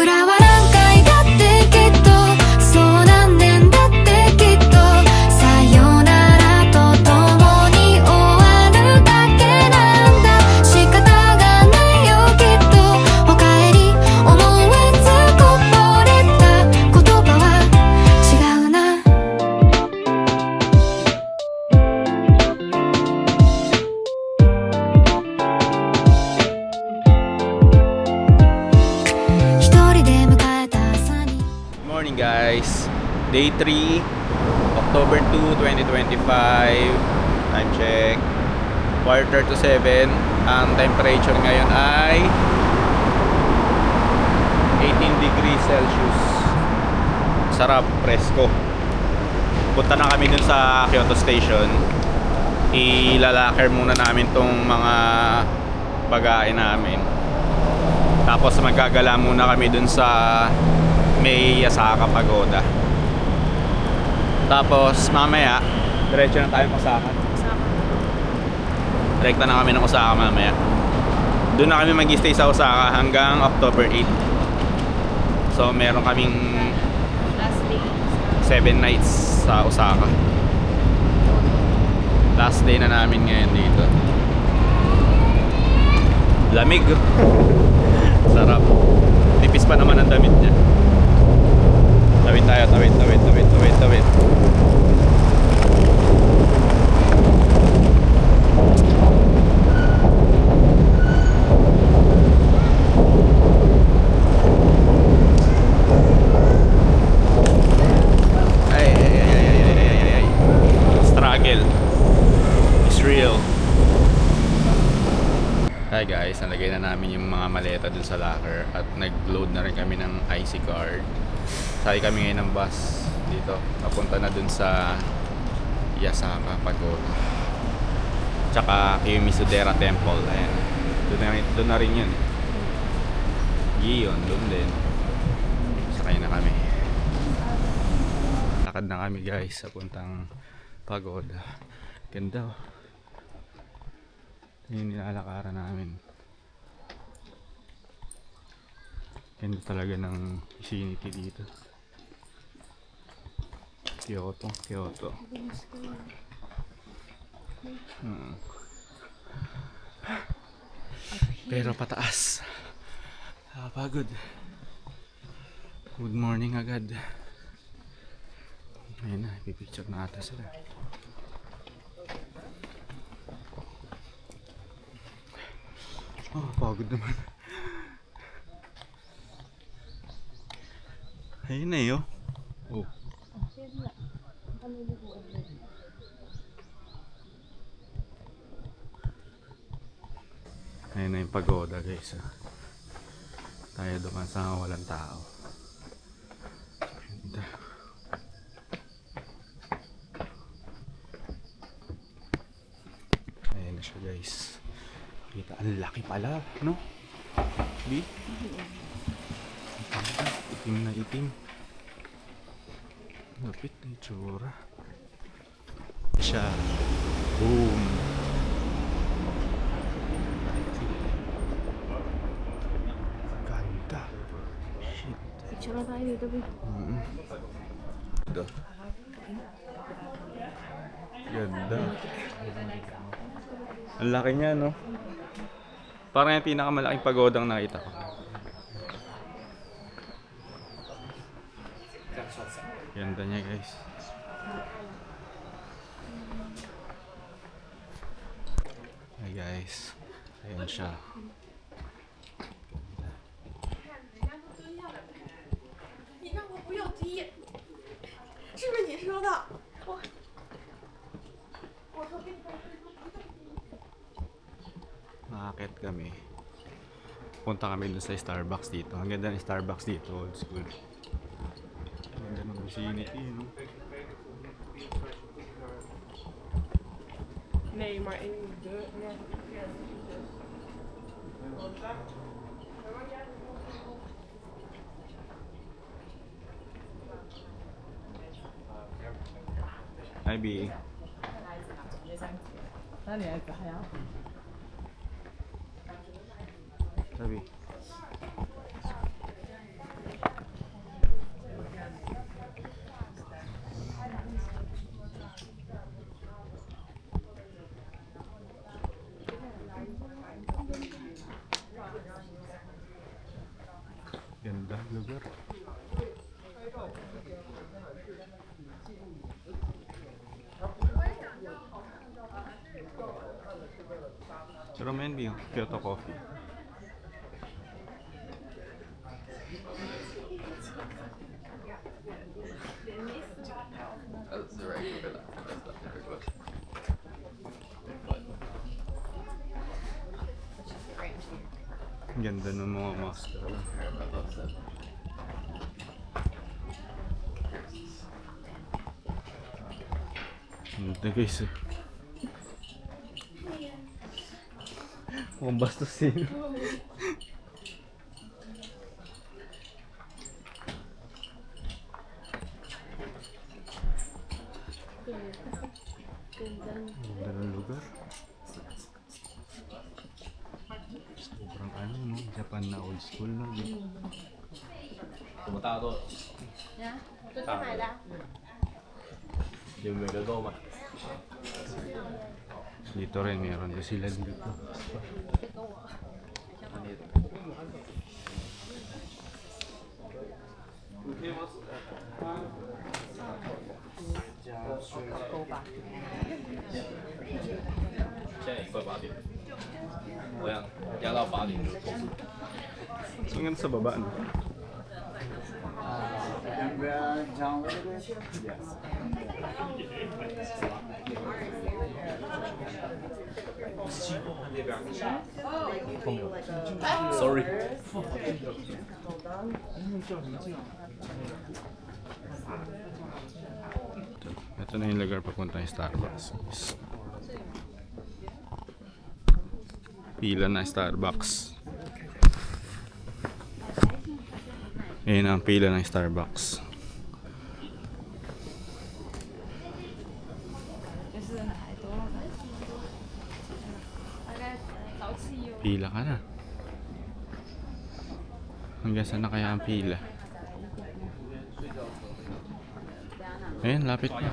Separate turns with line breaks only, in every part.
僕らは何回だってきっとそう何年だってきっとさよならと共に終わるだけなんだ仕方がないよきっとおかえり思えずこぼれた言葉は違うな一人で迎えた朝に
Good morning guys! Day 3, October 2, 2025. Time check. Quarter to 7. Ang temperature ngayon ay 18 degrees Celsius. Sarap, presko. Punta na kami dun sa Kyoto Station. Ilalakar muna namin tong mga pagkain namin. Tapos magagala muna kami dun sa may Yasaka Pagoda. Tapos mamaya diretso na tayo Osaka. Direkta na kami ng Osaka mamaya. Doon na kami mag-stay sa Osaka hanggang October 8. So meron kaming
Last day.
7 nights sa Osaka. Last day na namin ngayon dito. Lamig. Sarap. Tipis pa naman ang damit niya. Tawid tayo, tawid. Ay. Struggle is real. Hi guys, nalagay na namin yung mga maleta dun sa locker at nag-load na rin kami ng IC card. Sakay kami ngayon ng bus dito. Papunta na dun sa Yasaka Pagoda. Tsaka Kiyomizu-dera Temple. Ayan. Doon na rin yun. Gion, doon din. Sakay na kami. Lakad na kami guys sa puntang Pagoda. Ganda oh. Yung nilalakaran namin. Ganda talaga ng vicinity dito. Kyoto. Pero pataas. Pagod. Good morning agad. Ayun na, ipipicture na ata sila. Oh, pagod naman. Ayun na yun. Oh. Ayun na yung pagoda guys. Tayo duman sa walang tao. Ganda. Ayun na siya guys. Kita, ang laki pala, no? Di? Itim na itim. Lapit na itsura. Siya. Boom. Ganda. Shit.
Picture na tayo dito, babe.
Ganda. Ang laki niya, no? Parang yung pinakamalaking pagodang nakita ko. Ganda niya guys. Hi guys. Ayan siya.
你让我不要踢，是不是你说的？Nakakit
kami. Punta kami dun sa Starbucks dito. Ang ganda ng Starbucks dito, old school. Ang ganda ng vicinity, no?
Neymar är död.
Hi, B.
那你还咋呀？
Sabi. Ganda lugar. Sarap yan, Kyoto Coffee. Ganda ng mga master. Ganda guys eh. Mukhang bastos yun. Ganda ng lugar. Sobrang ano no, Japan na old school no. Dito rin meron din sila dito. So ngayon sa baba no?
Sorry.
Ito na yung lugar papunta yung Starbucks. Pila na Starbucks. Ayan ang pila ng Starbucks. Pila ka na. Hanggang saan na kaya ang pila? Ayan, lapit na.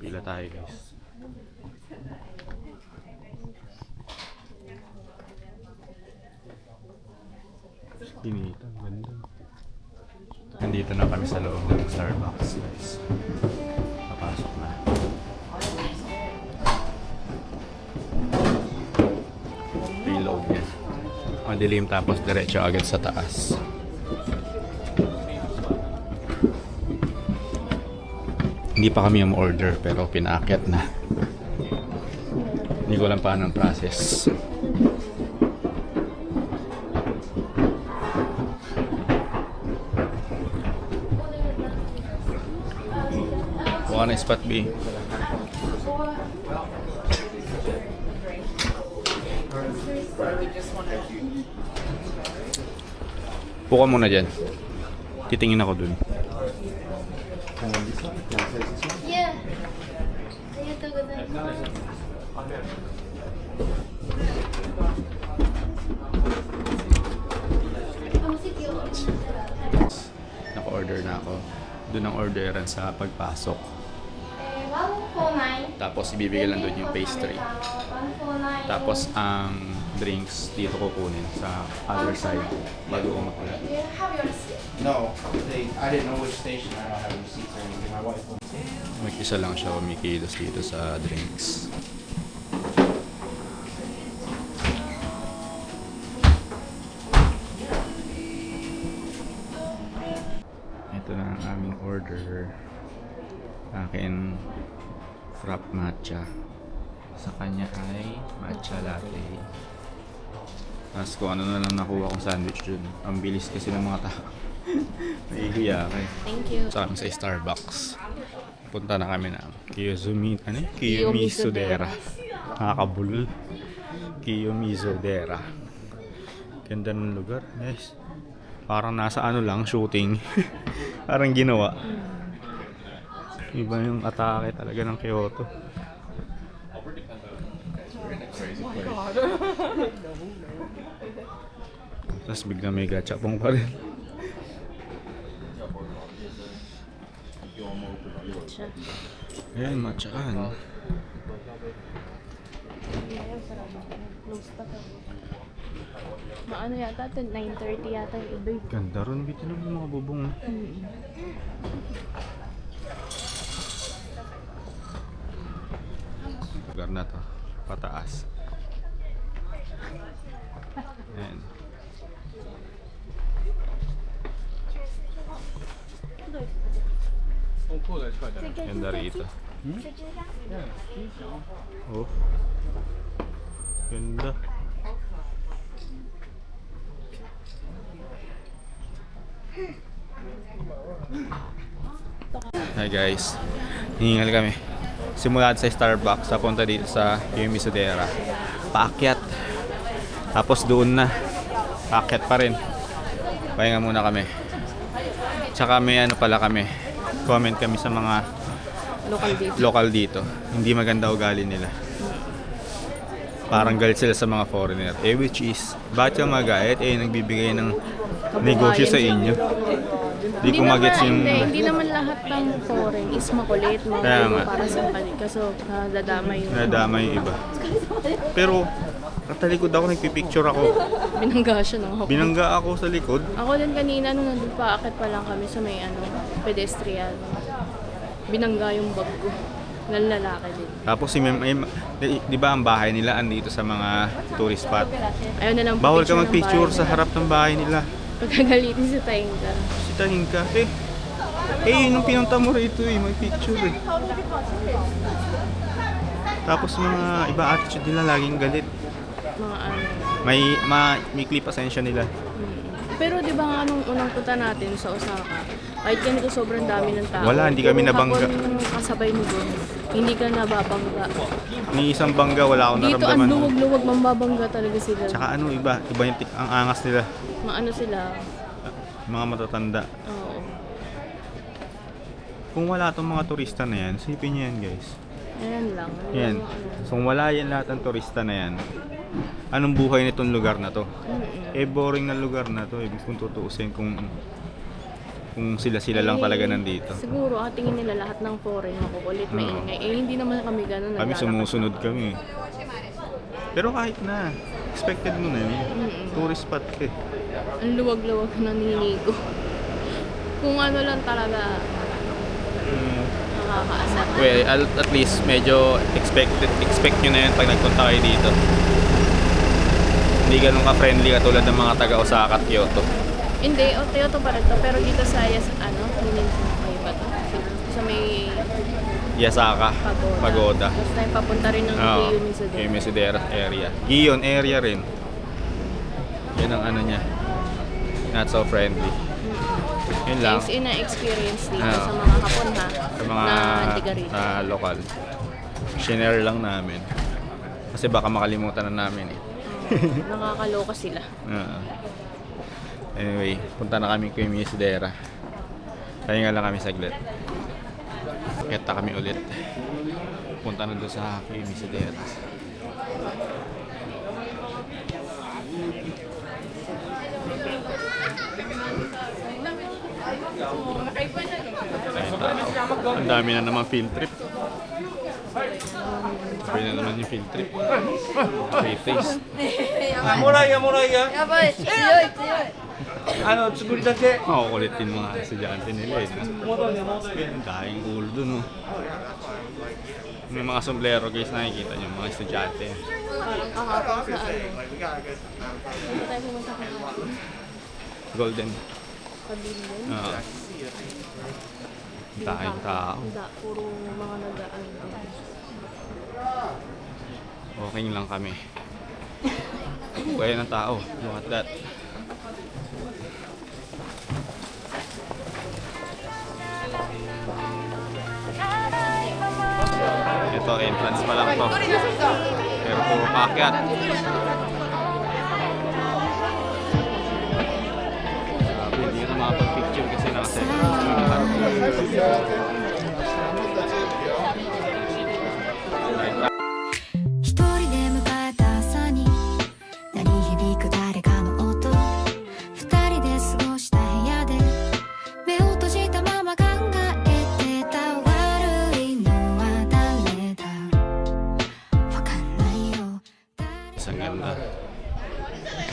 Pila tayo guys. Pinita, ganda. Nandito na kami sa loob ng Starbucks guys. Papasok na. Reload niya. Madilim tapos diretso agad sa taas. Hindi pa kami order pero pinaakyat na. Hindi ko lang paano ang process. Buka na spot B. Buka muna dyan. Titingin ako dun.
Yeah. ありがとうございます。
Naka-order na ako. Doon ang orderan sa pagpasok.
149
Tapos ibibigay lang doon yung pastry.
149
Tapos ang drinks dito kukunin sa other side bago umakyat.
Do you have your receipt?
No, I didn't know which station. I don't have receipts or anything. My wife will.
Mag-isa lang siya kumikilos dito sa drinks. Ito na ang aming order. Akin frap matcha. Sa kanya ay matcha latte. Tapos kung ano na lang nakuha kong sandwich dun. Ang bilis kasi ng mga tao. Nahihiya ka eh.
Thank you.
Sa kami sa Starbucks. Punta na kami na Kiyomizudera. Nakakabulol. Kiyomizudera. Ganda ng lugar, guys. Parang nasa ano lang, shooting. Parang ginawa. Iba yung atake talaga ng Kyoto. Tapos bigla may gachapong pa rin. Ayan, matchaan.
Ayaw, sarado. Close pa to. Maano yata ito, 9:30 yata yung iba.
Ganda ron, bitin ng mga bubong. Lugar na to, pataas. Ayan. Ganda rito. Oh. Ganda. Hi guys, hihingal kami. Simula sa Starbucks, papunta dito sa Yumisadera. Paakyat. Tapos doon na. Paakyat pa rin. Pahinga muna kami. Tsaka may ano pala kami. Comment kami sa mga local dito. Hindi maganda ugali nila. Parang galit sila sa mga foreigner. Which is, bakit ka magayat? Nagbibigay ng negosyo sa inyo. Hindi ko magets yung...
Hindi naman lahat ng foreign is makulit,
Kaya nga.
para sa panig. Kaso nadadamay yung...
Nadamay yung iba. Pero, natalikod ako, nagpipicture ako.
Binangga siya ng hapon.
Binangga ako sa likod.
Ako din kanina nung nandun pa, akit pa lang kami sa may pedestrian. Binangga yung bag ko. Ng lalaki din.
Tapos si Ma'am, di ba ang bahay nila andito sa mga tourist spot?
Ayaw na lang
Bawal ka
picture ng
magpicture
bahay
sa harap ng bahay nila.
Pagkagalitin si Tainga.
Sitahin ka. Nung pinunta mo rito mag-picture Tapos mga iba attitude nila laging galit.
Mga ano.
May clip pasensya nila.
Pero di ba nga nung unang punta natin sa Osaka, kahit ganito sobrang dami ng tao.
Wala, hindi kami
puro
nabangga.
hapon kasabay mo doon. Hindi ka nababangga.
Ni isang bangga wala akong
Dito ang
naramdaman.
luwag-luwag, mambabangga talaga sila.
Tsaka iba yung ang angas nila.
Maano sila.
Mga matatanda.
Oo.
Kung wala tong mga turista na yan, sipin nyo yan guys.
Ayan lang.
Yan. So kung wala yan lahat ng turista na yan, anong buhay nitong lugar na to? Boring na lugar na to. Kung tutuusin kung sila lang talaga nandito.
Siguro tingin nila lahat ng foreign makukulit, maingay. Hindi naman kami ganun.
Kami sumusunod kami. Pero kahit na, expected mo na yun. Tourist spot eh.
Ang luwag-luwag na ninigo. Kung ano lang talaga nakakaasar.
Well, at least medyo expect nyo na yun pag nagpunta kayo dito. Hindi ganun ka-friendly katulad ng mga taga-Osaka at Kyoto.
Hindi, Kyoto pa rin to. Pero dito sa kayo ba to? Sa may
Yasaka, Pagoda.
Tapos tayo papunta rin ng Yumisadera.
Yumisadera area. Gion area rin. Yan ang ano niya. Not so friendly. Yun lang.
Yes, yun ang experience dito
Ah.
sa mga Hapon ha.
Sa mga
na tiga rito.
local. Shinare lang namin. Kasi baka makalimutan na namin eh.
Nakakaloka sila.
Anyway, punta na kami kay Yumisadera. Pahinga lang kami saglit. Kita kami ulit. Punta na doon sa Yumisadera. Ang dami na naman field trip. Sabi na naman yung field trip. Free taste.
もらいやもらいや。
やばい、強い強い。
作りたて。
Makukulit din mga estudyante nila eh. Ang daing ulo dun oh. May mga sombrero guys nakikita nyo, mga estudyante.
Parang kahapon sa Hindi tayo pumunta kahapon.
Golden.
Pabilin.
Daing tao.
Puro mga nagaan.
Okay lang kami. Kaya ng tao. Look at that. Ito, entrance pa lang to. Pero puro paakyat. Sabi, hindi na makapag-picture kasi nakaset.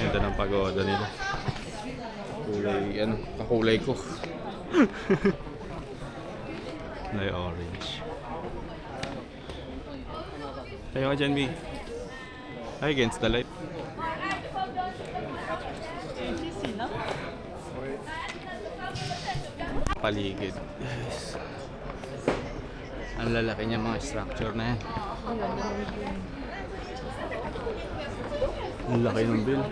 Ganda ng pagoda nila. Kulay, ano, kakulay ko. Kulay orange. Tayo ka dyan, B. Ay, against the light. Paligid. Yes. Ang lalaki niya mga structure na yan. Ang laki ng bill.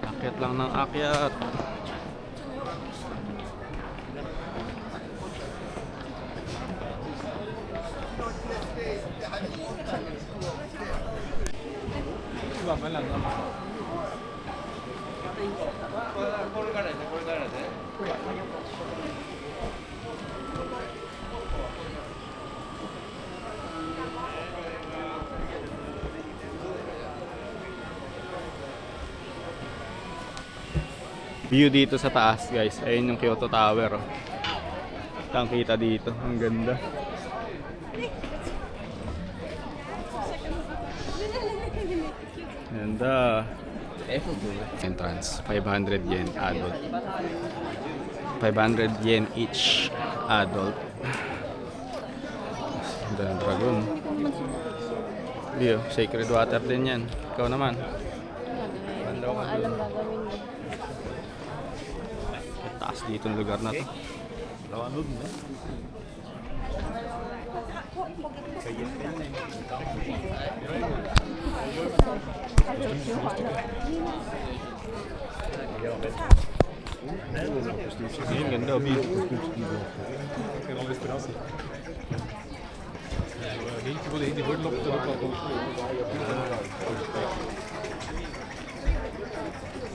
Akyat lang ng akyat. View dito sa taas, guys. Ayun yung Kyoto Tower. Oh. Ang kita dito. Ang ganda. Ganda. Entrance. 500 yen adult. 500 yen each adult. Ganda ng dragon. View. Sacred water din yan. Ikaw naman.
Hindi ko nga alam gagawin mo.
Taas dito ng lugar na to. Lawanog na. Ayun, ganda. View.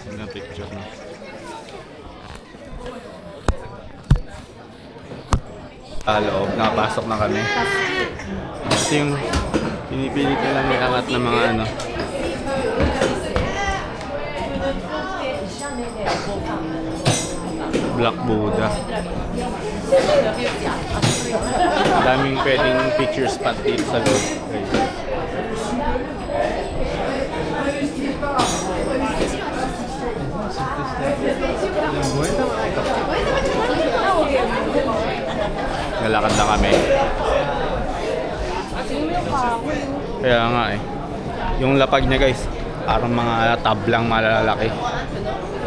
Ganda picture na. Loob, nakapasok na kami. Ito yung pinipilit ko lang iangat ng mga ano. Black Buddha. Daming pwedeng picture spot dito sa loob. Ngalakad na kami. Kaya nga eh. Yung lapag niya guys, parang mga tablang malalaki.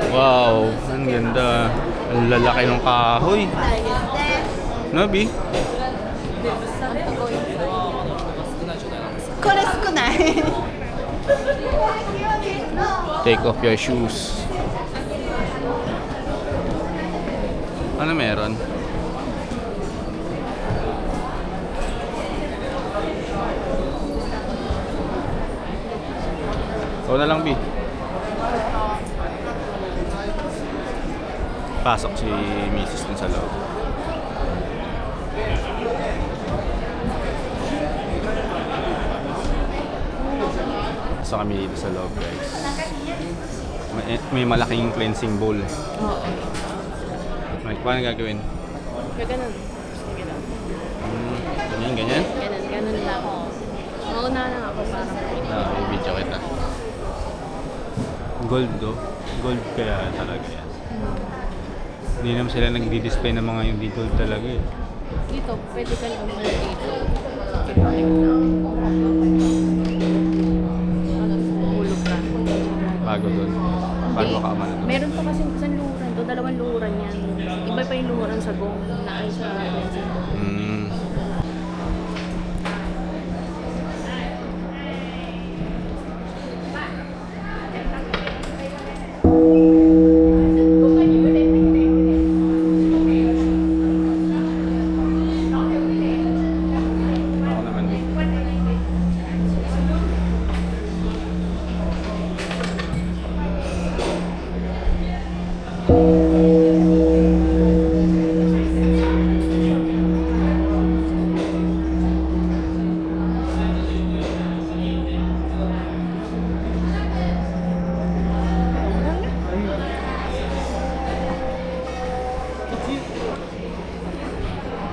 Wow, ang ganda. Ang lalaki ng kahoy. Nabi?
これ少ない
Take off your shoes. Ano meron? Ikaw na lang, B. Pasok si Mrs. dun sa loob. Pasok kami dito sa loob, guys. May malaking cleansing bowl.
Oo.
Mike, paano gagawin?
Kaya ganun. Sige lang.
Ganyan, ganyan?
Ganun lang. Mauna na ako para
I-video kita. Gold do. Gold kaya talaga yan. Hindi naman sila nagdi-display ng mga yung dito talaga eh.
dito, pwede ka lang dito. Hulog ka.
Bago doon. Bago ka man.
Meron pa kasi isang luhuran to, dalawang luhuran yan. Iba pa yung luhuran sa gong na ay sa Lensing.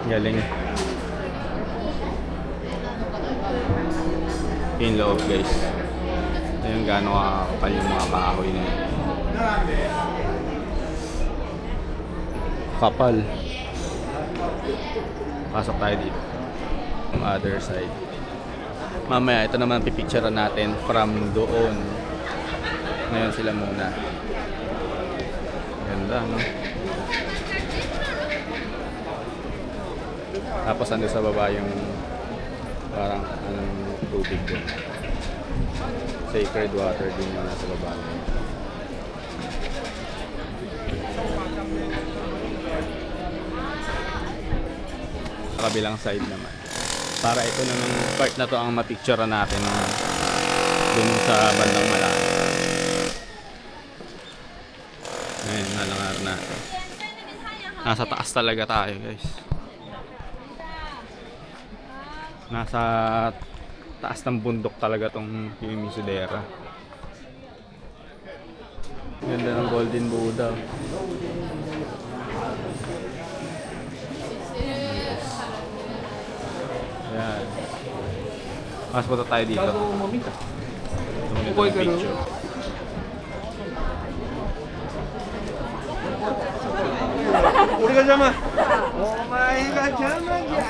Galing. Yung loob guys. Ayun gaano kakapal yung mga kahoy na yun. Kapal. Pasok tayo dito. From other side. Mamaya ito naman pipicturean natin from doon. Ngayon sila muna. Ganda, no? Tapos ando sa baba yung parang anong tubig din. Sacred water din yung nasa baba. Sa kabilang side naman. Para ito namang part na to ang mapicturean natin dun sa bandang malayo. Ayun, nalangar natin. Nasa taas talaga tayo guys. Nasa taas ng bundok talaga tong Kiyomizu-dera. Ganda ng Golden Buddha. Ayan. Mas punta tayo dito. Tumulong ng picture.
우리가 잠아. 오마이가 잠아야.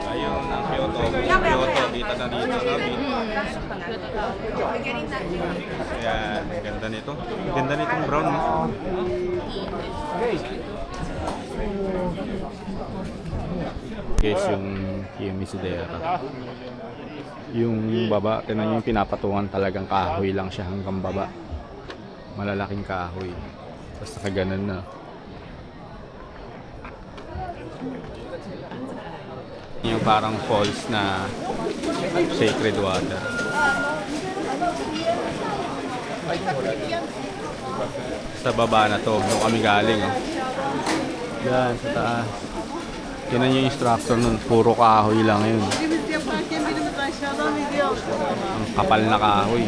Ayun ang Kyoto. Kyoto, dito na dito. Ayan, ganda nito. Ganda nitong brown. No? Guys, yung Kiyomizu-dera. Yung baba, tinan nyo yung pinapatungan talagang kahoy lang siya hanggang baba. Malalaking kahoy. Tapos nakaganan na. Yung parang falls na sacred water. Sa baba na to, nung kami galing. Oh. Yan, sa taas. Yan yung instructor nun, puro kahoy lang yun. Ang kapal na kahoy.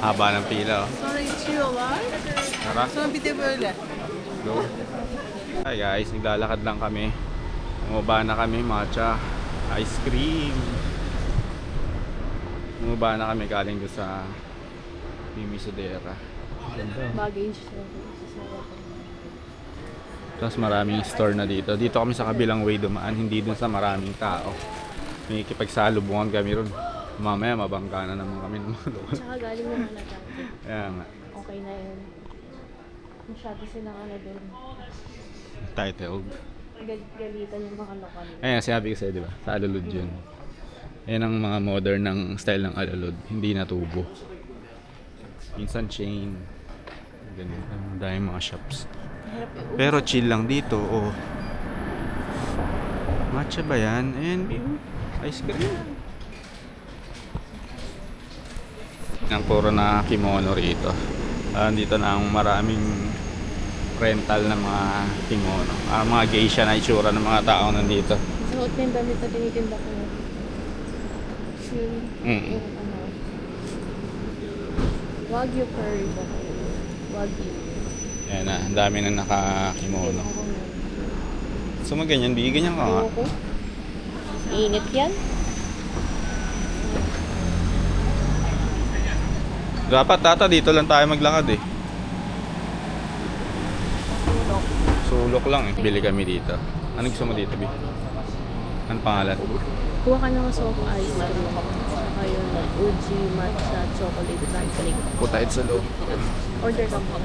Haba ng pila. Oh.
Sonra içiyorlar.
Tara.
Sonra bir de böyle.
Go. Hi guys, naglalakad lang kami. Bumaba na kami, matcha, ice cream. Bumaba na kami galing doon sa Kiyomizu-dera.
Baggage.
Tapos maraming store na dito. Dito kami sa kabilang way dumaan, hindi dun sa maraming tao. May kipagsalubungan kami ron. Mamaya mabangka na naman kami ng mga lokal.
Tsaka galing naman na tayo.
Kaya nga,
Okay na yun. Masyado silang ano dun.
titled.
Galitan yung mga lokal.
Ayan, sinabi ko sa'yo, di ba? Sa Alulud yun. Ayan ang mga modern ng style ng Alulud. Hindi na tubo. Minsan chain. Ganun. Ang daming mga shops. Pero chill lang dito. Oh. Matcha ba yan? Ayan, ice cream. Ang puro na kimono rito. Dito na ang maraming rental na mga kimono. Mga geisha na itsura ng mga tao nandito.
Suot na yung damit na tinitinda ko. Yung ano. Wagyu curry ba? Wagyu.
Ayan na, ang dami na naka-kimono. So ganyan, bigyan ka nga.
Ayoko. Init yan.
Dapat tata dito lang tayo maglakad eh. Sulok lang eh. Bili kami dito. Ano gusto mo dito, Bi? Anong pangalan?
Kuha ka ng soft ice cream. Saka yung Uji matcha chocolate pancake.
Putahit sa loob.
Order ka mo.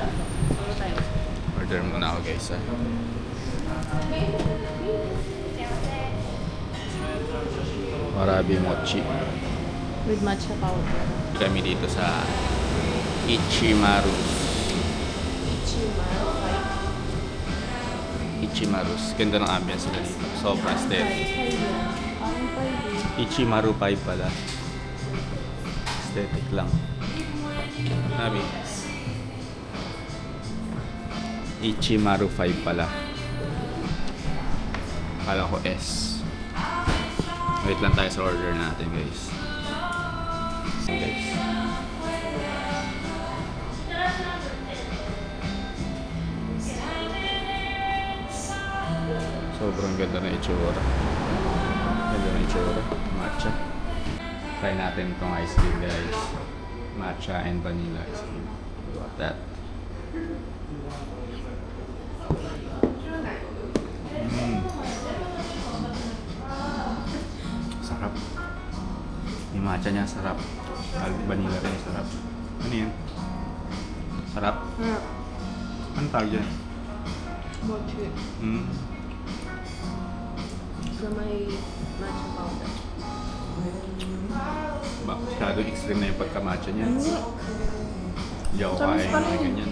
Order muna ako guys ha. Warabi mochi.
With matcha powder.
Kami dito sa Ichimaru's. Ichimaru's. Ganda ng ambience nila dito. Sobrang aesthetic. Ichimaru 5 pala. Aesthetic lang. Sabi. Ichimaru 5 pala. Akala ko S. Wait lang tayo sa order natin guys. Guys. Sobrang ganda na itsura. Ganda na itsura. Matcha. Try natin itong ice cream guys. Matcha and vanilla ice cream. How about that? Sarap. Yung matcha niya sarap. Vanilla rin sarap. Ano yun? Sarap? Anong tawag dyan?
Mochi. Sa may matcha powder.
Ba, masyadong extreme na yung pagka-matcha niya. Hindi ako
Tamis
kaya
pa
yung
rin.
ganyan.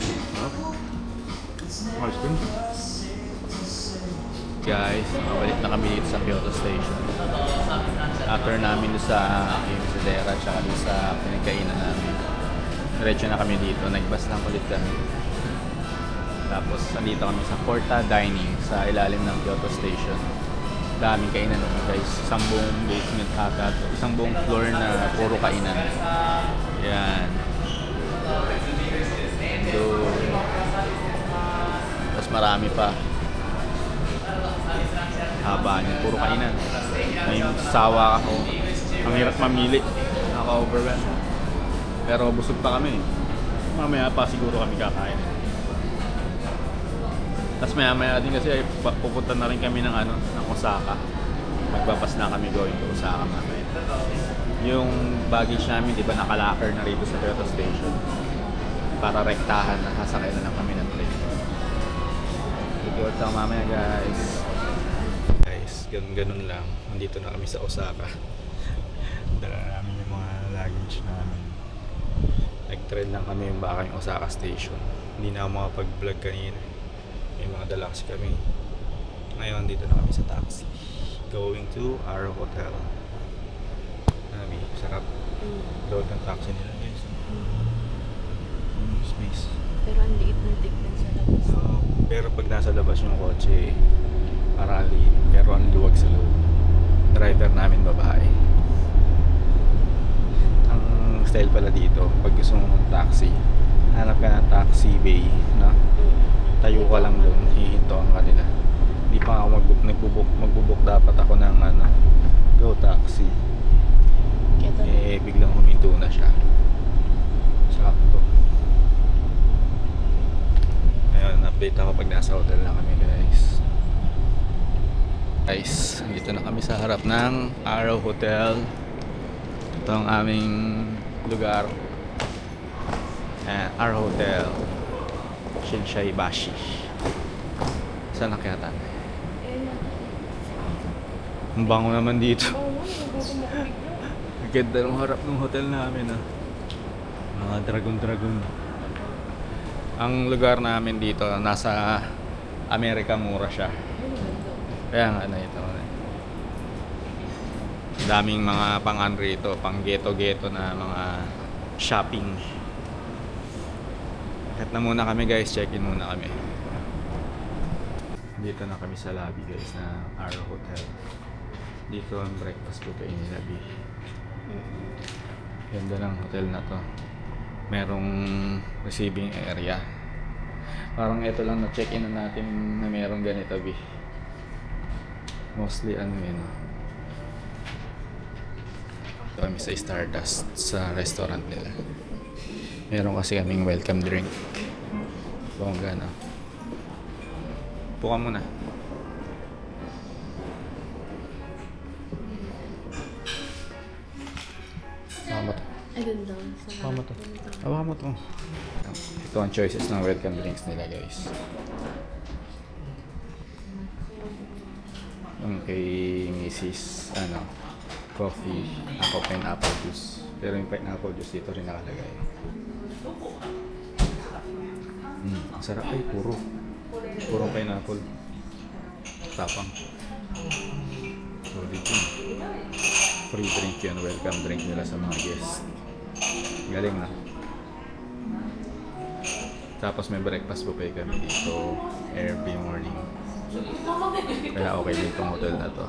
Sarap. Ice cream. Guys, nakabalik na kami dito sa Kyoto Station. After namin doon sa Kiyomisidera at saka doon sa pinagkainan namin. Diretso na kami dito. Nagbas lang ulit kami. Tapos nandito kami sa Porta Dining sa ilalim ng Kyoto Station. Daming kainan naman guys. Isang buong basement ata. Isang buong floor na puro kainan. Yan. Doon. Tapos marami pa. Haba niya. Puro kainan. May sawa ako. Ang hirap mamili. Nakaka-overwhelm. Pero busog pa kami. Mamaya pa siguro kami kakain. Tapos maya din kasi ay pupunta na rin kami ng ng Osaka. Magbapas na kami going to Osaka mamaya. Yung baggage namin, di ba, nakalocker na rito sa Kyoto Station. Para rektahan na sasakay na lang kami ng train. Ito mamaya guys. Guys, ganun lang. Nandito na kami sa Osaka. Dala namin yung mga luggage namin. Nag-train lang kami yung baka yung Osaka Station. Hindi na ako makapag-vlog kanina. May mga dala kasi kami. Ngayon, dito na kami sa taxi. Going to our hotel. Nabi, sarap. Load ng taxi nila guys. Space.
Pero ang liit ng tignan sa labas.
Pero pag nasa labas yung kotse, parang liit. Pero ang luwag sa loob. Driver namin babae. Ang style pala dito, pag gusto mo mag-taxi, hanap ka ng taxi bay, no? Tayo ka lang doon, hihintoan ka nila. Hindi pa ako magbubuk dapat ako ng Go Taxi. Biglang huminto na siya. Sakto. Ayun, update ako pag nasa hotel na kami guys. Guys, dito na kami sa harap ng Arrow Hotel. Ito ang aming lugar. Arrow Hotel. Shinsaibashi. Saan na kaya tayo? Ang bango naman dito. Ang ganda ng harap ng hotel namin mga dragon. Ang lugar namin dito nasa Amerika, mura siya. Kaya nga ito. Daming mga pang rito, pang ghetto na mga shopping. Cut na muna kami guys, check-in muna kami. Dito na kami sa lobby guys na Arrow Hotel. Dito ang breakfast buffet nila B. Ganda ng hotel na to. Merong receiving area. Parang ito lang na check-in na natin na merong ganito B. Mostly yun. Ito kami sa Stardust sa restaurant nila. Meron kasi kaming welcome drink. Bongga na. Upo ka muna. Hawa mo to.
Ay, ganda.
Hawa mo to. Hawa mo to. Ito ang choices ng welcome drinks nila guys. Yung kay Mrs. Coffee, ako pineapple juice. Pero yung pineapple juice dito rin nakalagay. Ang sarap ay puro pineapple. Tapang. Solid yun. Free drink yun, welcome drink nila sa mga guests. Galing na. Tapos may breakfast buffet kami dito every morning. Kaya okay din tong hotel na to.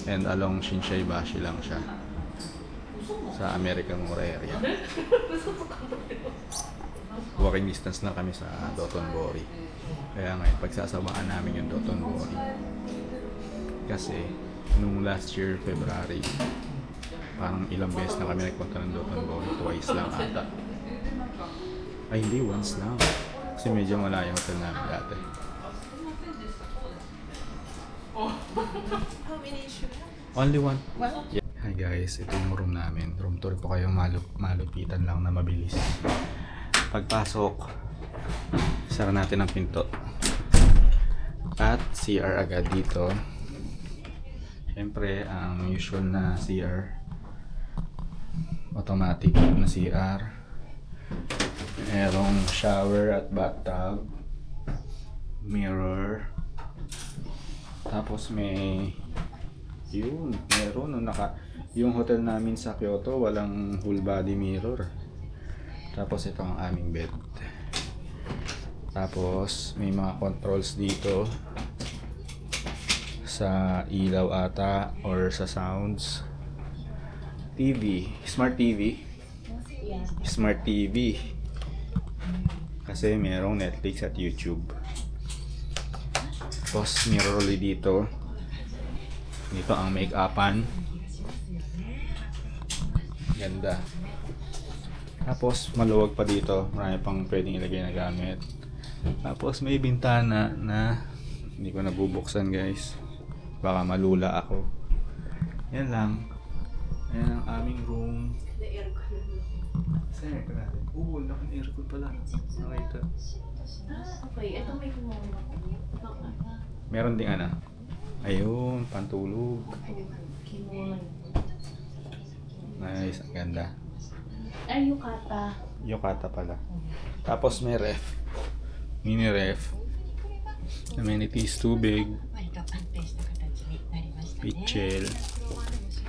And along Shinsaibashi lang siya. Sa American Mura area. walking distance lang kami sa Dotonbori. Kaya ngayon pagsasabaan namin yung Dotonbori. Kasi nung last year February, parang ilang beses na kami nagpunta ng Dotonbori, twice lang ata. Ay hindi, once lang. Kasi medyo malayo yung hotel namin dati.
How many should
Only one. Hi guys, ito yung room namin. Room tour po kayo, malupitan lang na mabilis. Pagpasok, sara natin ang pinto. At CR agad dito. Siyempre, ang usual na CR. Automatic na CR. Merong shower at bathtub. Mirror. Tapos may meron no, yung hotel namin sa Kyoto walang full body mirror. Tapos ito ang aming bed. Tapos may mga controls dito sa ilaw ata or sa sounds. TV, smart TV. Smart TV. Kasi merong Netflix at YouTube. Tapos mirror ulit dito. Dito ang make-upan. Ganda. Tapos maluwag pa dito. Marami pang pwedeng ilagay na gamit. Tapos may bintana na hindi ko nabubuksan guys. Baka malula ako. Yan lang. Yan ang aming room. Sa aircon natin. Oo, laking aircon pala. Nakita.
Okay, ito may kumuha.
Meron ding ano. Ayun, pantulog. Nice, ang ganda.
Ay, yukata.
Yukata pala. Tapos may ref. Mini ref. Amenities, tubig. Pitchel.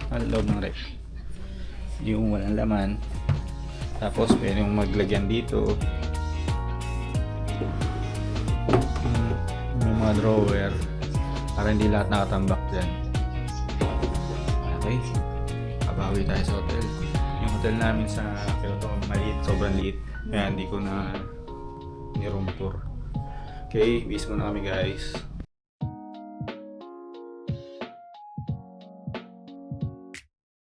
Ang loob ng ref. Yung walang laman. Tapos pwede yung maglagyan dito. May mga drawer. Para hindi lahat nakatambak dyan. Okay. Kabawi tayo sa hotel. Yung hotel namin sa Kyoto maliit, sobrang liit. Kaya hindi ko na ni-room tour. Okay, bis muna kami guys.